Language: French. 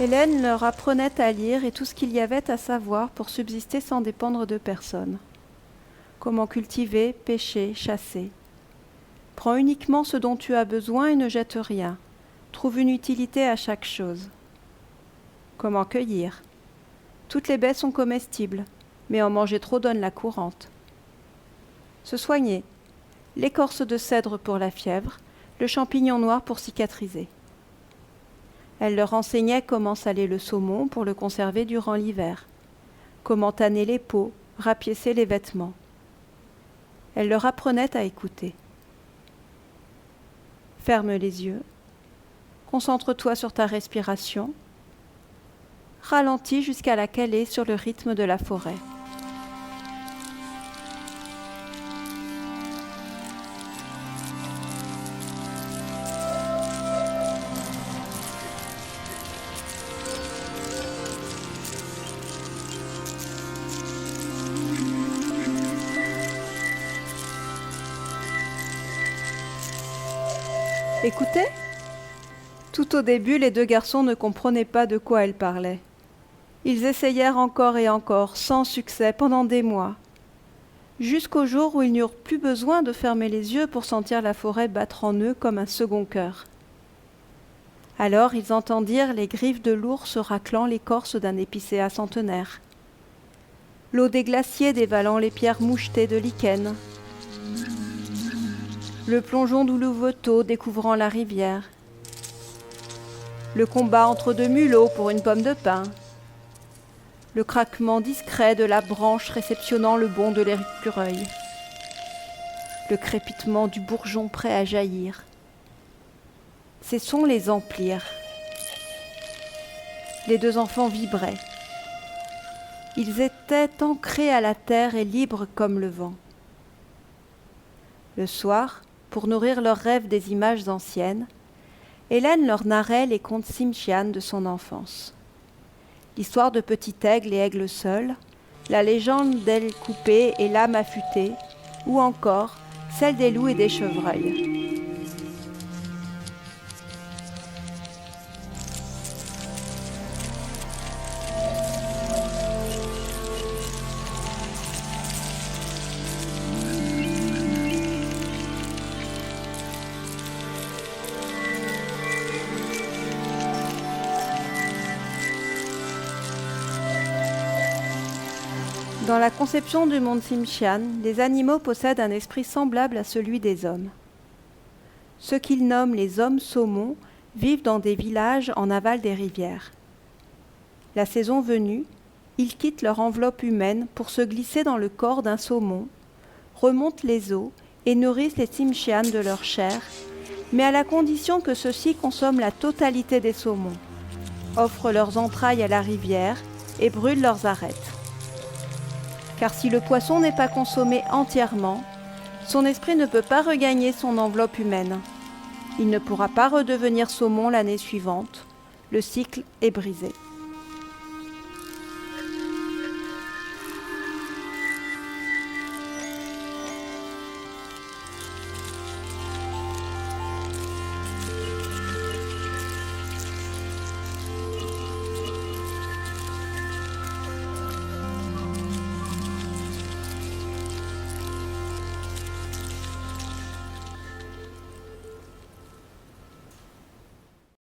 Hélène leur apprenait à lire et tout ce qu'il y avait à savoir pour subsister sans dépendre de personne. Comment cultiver, pêcher, chasser. Prends uniquement ce dont tu as besoin et ne jette rien. Trouve une utilité à chaque chose. Comment cueillir. Toutes les baies sont comestibles, mais en manger trop donne la courante. Se soigner. L'écorce de cèdre pour la fièvre, le champignon noir pour cicatriser. Elle leur enseignait comment saler le saumon pour le conserver durant l'hiver, comment tanner les peaux, rapiécer les vêtements. Elle leur apprenait à écouter. Ferme les yeux, concentre-toi sur ta respiration, ralentis jusqu'à la caler sur le rythme de la forêt. Écoutez ? Tout au début, les deux garçons ne comprenaient pas de quoi elle parlait. Ils essayèrent encore et encore, sans succès, pendant des mois, jusqu'au jour où ils n'eurent plus besoin de fermer les yeux pour sentir la forêt battre en eux comme un second cœur. Alors ils entendirent les griffes de l'ours raclant l'écorce d'un épicéa centenaire, l'eau des glaciers dévalant les pierres mouchetées de lichen, le plongeon du louveteau découvrant la rivière, le combat entre deux mulots pour une pomme de pin, le craquement discret de la branche réceptionnant le bond de l'écureuil, le crépitement du bourgeon prêt à jaillir. Ces sons les emplirent. Les deux enfants vibraient. Ils étaient ancrés à la terre et libres comme le vent. Le soir, pour nourrir leurs rêves des images anciennes, Hélène leur narrait les contes Tsimshian de son enfance. L'histoire de Petit Aigle et Aigle Seul, la légende d'Aile Coupée et l'âme affûtée, ou encore celle des loups et des chevreuils. Dans la conception du monde Tsimshian, les animaux possèdent un esprit semblable à celui des hommes. Ceux qu'ils nomment les hommes saumons vivent dans des villages en aval des rivières. La saison venue, ils quittent leur enveloppe humaine pour se glisser dans le corps d'un saumon, remontent les eaux et nourrissent les Tsimshian de leur chair, mais à la condition que ceux-ci consomment la totalité des saumons, offrent leurs entrailles à la rivière et brûlent leurs arêtes. Car si le poisson n'est pas consommé entièrement, son esprit ne peut pas regagner son enveloppe humaine. Il ne pourra pas redevenir saumon l'année suivante. Le cycle est brisé.